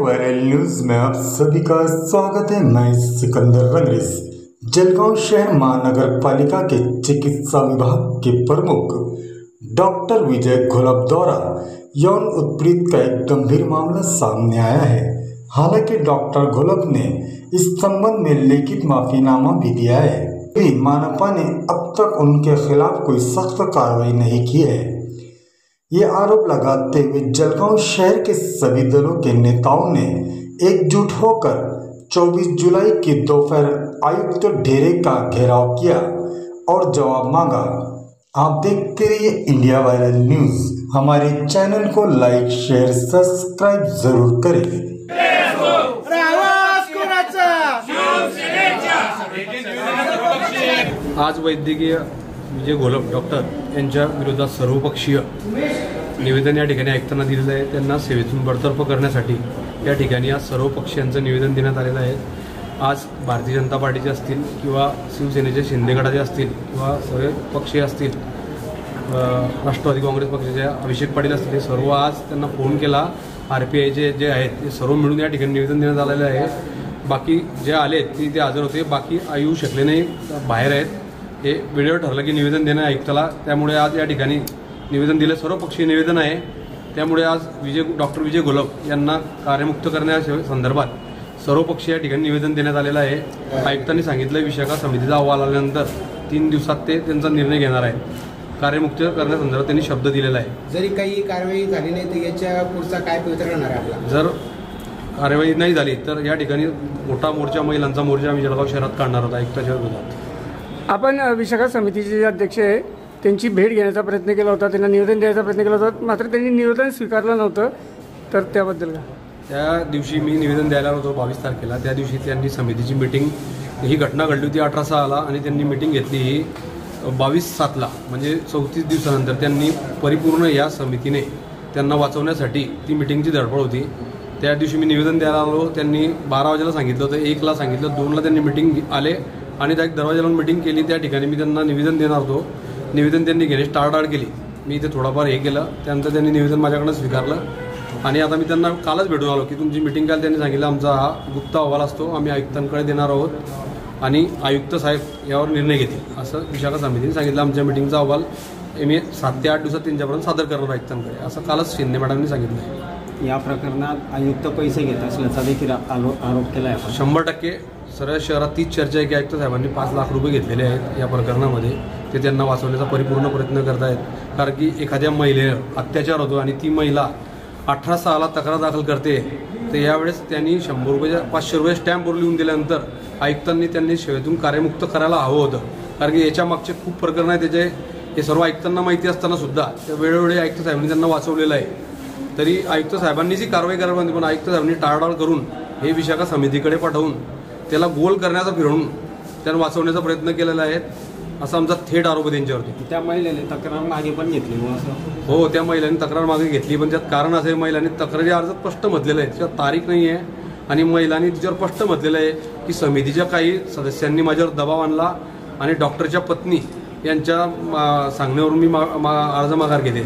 Viral news में आप सभी का स्वागत है। मैं सिकंदर रंगरेज। जलगांव शहर महानगर पालिका के चिकित्सा विभाग के प्रमुख डॉक्टर विजय घोलप द्वारा यौन उत्पीड़न का एक गंभीर मामला सामने आया है। हालांकि डॉक्टर घोलप ने इस संबंध में लिखित माफीनामा भी दिया है, भी मानपा ने अब तक उनके खिलाफ कोई सख्त कार्रवाई नहीं की है। ये आरोप लगाते हुए जलगांव शहर के सभी दलों के नेताओं ने एकजुट होकर 24 जुलाई की दोपहर आयुक्त ढेरे का घेराव किया और जवाब मांगा। आप देखते रहिए इंडिया वायरल न्यूज। हमारे चैनल को लाइक, शेयर, सब्सक्राइब जरूर करें। आज वैद्यकीय विजय घोलप डॉक्टर यांच्या विरोधात सर्वपक्षीय निवेदन या ठिकाणी आयुक्तांना दिलेलं आहे। त्यांना सेवेतून बडतर्फ करण्यासाठी या ठिकाणी आज सर्व पक्षीयांचं निवेदन देण्यात आलेलं आहे। आज भारतीय जनता पार्टीचे असतील किंवा शिवसेनेचे शिंदे गटाचे असतील किंवा सर्व पक्षीय असतील, राष्ट्रवादी काँग्रेस पक्षाचे अभिषेक पाटील असतील, सर्व आज त्यांना फोन केला। RPIचे जे आहेत ते सर्व मिळून या ठिकाणी निवेदन देण्यात आलेलं आहे। बाकी जे आले ते हजर होते, बाकी येऊ शकले नाही, बाहेर आहेत। हे वेळेवर ठरलं की निवेदन देणं आयुक्ताला, त्यामुळे आज या ठिकाणी निवेदन दिलं। सर्वपक्षीय निवेदन आहे, त्यामुळे आज डॉक्टर विजय घोलप यांना कार्यमुक्त करण्याच्या संदर्भात सर्वपक्षीय या ठिकाणी निवेदन देण्यात आलेलं आहे। आयुक्तांनी सांगितलं विशाखा समितीचा अहवाल आल्यानंतर 3 दिवसात ते त्यांचा निर्णय घेणार आहे। कार्यमुक्त करण्यासंदर्भात त्यांनी शब्द दिलेला आहे। जरी काही कारवाई झाली नाही तर याच्या पुढचा काय पवित्र राहणार आहे आपला? जर कार्यवाही नाही झाली तर या ठिकाणी मोठा मोर्चा, महिलांचा मोर्चा आम्ही जळगाव शहरात काढणार आहोत आयुक्ताच्या विरोधात। आपण विशाखा समितीचे जे अध्यक्ष आहे त्यांची भेट घेण्याचा प्रयत्न केला होता, त्यांना निवेदन द्यायचा प्रयत्न केला होता, मात्र त्यांनी निवेदन स्वीकारलं नव्हतं, तर त्याबद्दल का? त्या दिवशी मी निवेदन द्यायला होतो 22 तारखेला। त्या दिवशी त्यांनी समितीची मीटिंग, ही घटना घडली होती 18/6ला आणि त्यांनी मीटिंग घेतली ही 22/7ला, म्हणजे 34 दिवसानंतर त्यांनी परिपूर्ण या समितीने त्यांना वाचवण्यासाठी ती मीटिंगची धडपड होती। त्या दिवशी मी निवेदन द्यायला आलो, त्यांनी 12 वाजेला सांगितलं होतं, 1ला सांगितलं, 2ला त्यांनी मीटिंग आले आणि त्या दरवाजाला मीटिंग केली। त्या ठिकाणी मी त्यांना निवेदन देणार होतो, निवेदन त्यांनी घेण्याची टाळाटाळ केली। मी इथे थोडाफार हे केलं, त्यानंतर त्यांनी निवेदन माझ्याकडनं स्वीकारलं आणि आता मी त्यांना कालच भेटून आलो की तुमची मीटिंग काल त्यांनी सांगितलं आमचा हा गुप्त अहवाल असतो, आम्ही आयुक्तांकडे देणार आहोत आणि आयुक्त साहेब यावर निर्णय घेतील, असं विशाखा समितीने सांगितलं। आमच्या मीटिंगचा अहवाल मी 7 ते 8 दिवसात त्यांच्यापर्यंत सादर करणार आयुक्तांकडे, असं कालच शिंदे मॅडमनी सांगितलं आहे। या प्रकरणात आयुक्त पैसे घेत असल्याचा देखील आरोप केला आहे। 100% सर्व शहरात तीच चर्चा आहे की आयुक्त साहेबांनी 5 लाख रुपये घेतलेले आहेत या प्रकरणामध्ये। ते त्यांना वाचवण्याचा परिपूर्ण प्रयत्न करत आहेत, कारण की एखाद्या महिलेवर अत्याचार होतो आणि ती महिला 18/6ला तक्रार दाखल करते, तर यावेळेस त्यांनी 100 रुपये 500 रुपये स्टॅम्पवर लिहून दिल्यानंतर आयुक्तांनी त्यांनी सेवेतून कार्यमुक्त करायला हवं होतं, कारण की याच्या मागचे खूप प्रकरण आहे त्याचे। हे सर्व आयुक्तांना माहिती असताना सुद्धा त्या वेळोवेळी आयुक्त साहेबांनी त्यांना वाचवलेलं आहे। तरी आयुक्त साहेबांनी जी कारवाई करायला पाहिजे, पण आयुक्त साहेबांनी टाळाटाळ करून हे विशाखा समितीकडे पाठवून त्याला गोल करण्याचा, फिरवून त्यांना वाचवण्याचा प्रयत्न केलेला आहे, असा आमचा थेट आरोप आहे त्यांच्यावरती। त्या महिलेने तक्रार मागे पण घेतली? हो, त्या महिलांनी तक्रार मागे घेतली, पण त्यात कारण असं आहे, महिलांनी तक्रारी अर्जात स्पष्ट म्हटलेलं आहे, त्याच्यात तारीख नाही आहे आणि महिलांनी तिच्यावर स्पष्ट म्हटलेलं आहे की समितीच्या काही सदस्यांनी माझ्यावर दबाव आणला आणि डॉक्टरच्या पत्नी यांच्या सांगण्यावरून मी अर्ज माघार घेते।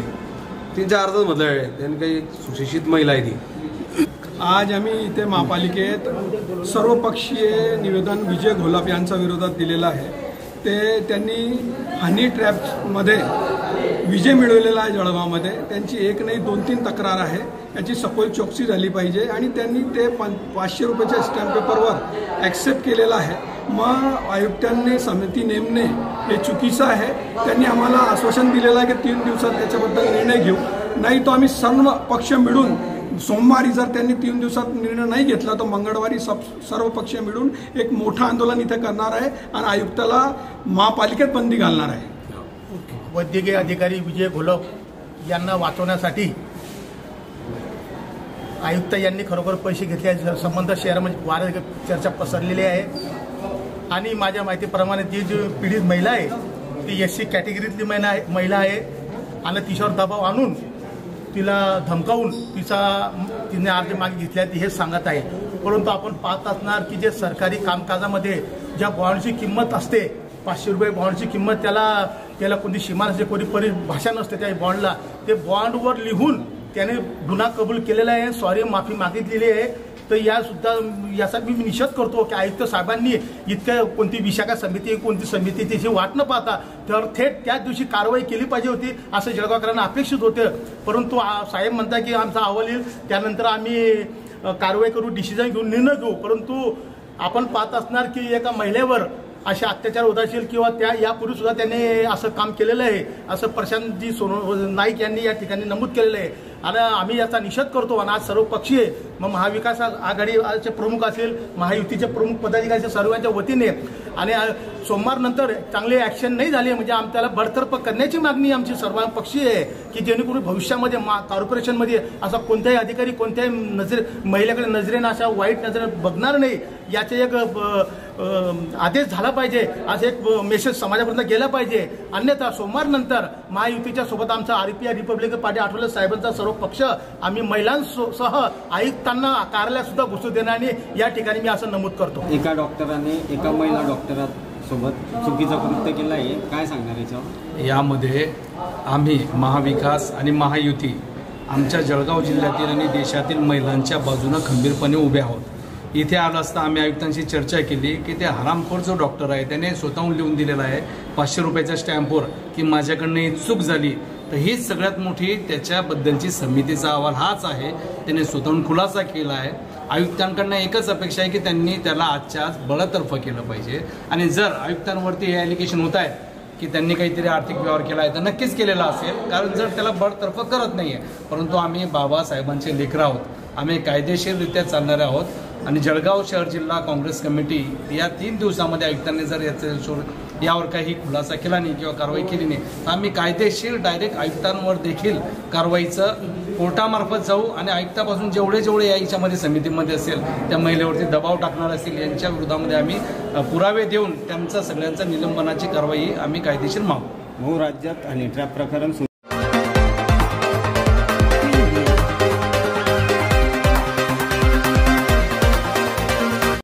तिच्या अर्जात म्हटलं आहे, त्यांनी काही सुशिक्षित महिला आहे ती। आज आम्ही इथे महापालिकेत सर्वपक्षीय निवेदन विजय घोलप यांच्या विरोधात दिलेलं आहे। त्यांनी हनी ट्रॅपमध्ये विजय मिळवलेला आहे जळगावमध्ये। त्यांची एक नाही 2-3 तक्रार आहे, याची सखोल चौकशी झाली पाहिजे आणि त्यांनी ते 500 रुपयाच्या स्टॅम्प पेपरवर ॲक्सेप्ट केलेलं आहे। मग आयुक्तांनी समिती नेमणे हे चुकीचं आहे। त्यांनी आम्हाला आश्वासन दिलेलं आहे की 3 दिवसात त्याच्याबद्दल निर्णय घेऊ, नाही तो आम्ही सर्व पक्ष मिळून सोमवारी, जर त्यांनी 3 दिवसात निर्णय नाही घेतला तर मंगळवारी सर्व पक्ष मिळून एक मोठं आंदोलन इथे करणार आहे आणि आयुक्ताला महापालिकेत बंदी घालणार आहे। वैद्यकीय अधिकारी विजय घोलप यांना वाचवण्यासाठी आयुक्त यांनी खरोखर पैसे घेतले संबंध शहरामध्ये वार चर्चा पसरलेली आहे आणि माझ्या माहितीप्रमाणे ती जी पीडित महिला आहे ती SC कॅटेगरीतली महिला आहे आणि तिच्यावर दबाव आणून तिला धमकावून तिने अर्ज मागे घेतल्या हे सांगत आहे। परंतु आपण पाहत असणार की जे सरकारी कामकाजामध्ये ज्या बॉन्डची किंमत असते 500 रुपये बॉन्डची किंमत, त्याला कोणती सीमा नसते, कोणी परिभाषा नसते त्या बॉन्डला, ते बॉन्डवर लिहून त्याने गुन्हा कबूल केलेला आहे, सॉरी माफी मागितलेली आहे. तर याचा मी निषेध करतो की आयुक्त साहेबांनी इतकं कोणती विशाखा समिती कोणती समिती त्याची वाट न पाहता तर थेट त्याच दिवशी कारवाई केली पाहिजे होती असं जळगावकरांना अपेक्षित होते. परंतु साहेब म्हणतात की आमचा अहवाल येईल त्यानंतर आम्ही कारवाई करू, डिसिजन घेऊन निर्णय घेऊ. परंतु आपण पाहत असणार की एका महिलेवर असे अत्याचार होत असेल किंवा त्या यापूर्वी सुद्धा त्यांनी असं काम केलेलं आहे असं प्रशांतजी नाईक यांनी या ठिकाणी नमूद केलेलं आहे. आणि आम्ही याचा निषेध करतो. आणि आज सर्वपक्षीय मग महाविकास आघाडीचे प्रमुख असेल, महायुतीचे प्रमुख पदाधिकारी सर्वांच्या वतीने आणि सोमवारनंतर चांगले ॲक्शन नाही झाले म्हणजे आमच्याला बडतर्फ करण्याची मागणी आमची सर्वपक्षीय आहे की जेणेकरून भविष्यामध्ये कॉर्पोरेशनमध्ये असा कोणत्याही अधिकारी कोणत्याही महिलेकडे नजरेनं अशा वाईट नजरेनं बघणार नाही याचे एक आदेश झाला पाहिजे, असं एक मेसेज समाजापर्यंत गेला पाहिजे. अन्यथा सोमवारनंतर महायुतीच्या सोबत आमचा RPI रिपब्लिकन पार्टी आठवले साहेबांचा सर्व पक्ष आम्ही महिलांसह आयुक्तांना कार्यालयात सुद्धा घुसू देणार नाही या ठिकाणी मी असं नमूद करतो. एका डॉक्टराने एका महिला डॉक्टरासोबत चुकीचं कृत्य केलं आहे, काय सांगणार याच्यावर? यामध्ये आम्ही महाविकास आणि महायुती आमच्या जळगाव जिल्ह्यातील आणि देशातील महिलांच्या बाजूनं खंबीरपणे उभे आहोत. इथे आलं असता आम्ही आयुक्तांशी चर्चा केली की ते हरामखोर जो डॉक्टर आहे त्याने स्वतःहून लिहून दिलेला आहे 500 रुपयाच्या स्टॅम्पवर की माझ्याकडनं ही चूक झाली. तर हीच सगळ्यात मोठी त्याच्याबद्दलची समितीचा अहवाल हाच आहे. त्याने स्वतःहून खुलासा केला आहे. आयुक्तांकडनं एकच अपेक्षा आहे की त्यांनी त्याला आजच्या आज बळतर्फ केलं पाहिजे. आणि जर आयुक्तांवरती हे ॲलिगेशन होत आहेत की त्यांनी काहीतरी आर्थिक व्यवहार केला आहे तर नक्कीच केलेला असेल, कारण जर त्याला बळतर्फ करत नाही आहे. परंतु आम्ही बाबासाहेबांचे लेकरं आहोत, आम्ही कायदेशीररित्या चालणारे आहोत. आणि जळगाव शहर जिल्हा काँग्रेस कमिटी या 3 दिवसामध्ये आयुक्तांनी जर यावर काही खुलासा केला नाही किंवा कारवाई केली नाही तर आम्ही कायदेशीर डायरेक्ट आयुक्तांवर देखील कारवाईचं कोर्टामार्फत जाऊ. आणि आयुक्तापासून जेवढे याच्यामध्ये समितीमध्ये असेल त्या महिलेवरती दबाव टाकणार असेल यांच्या विरोधामध्ये आम्ही पुरावे देऊन त्यांचा सगळ्यांचा निलंबनाची कारवाई आम्ही कायदेशीर मागू. राज्यात हनी ट्रॅप प्रकरण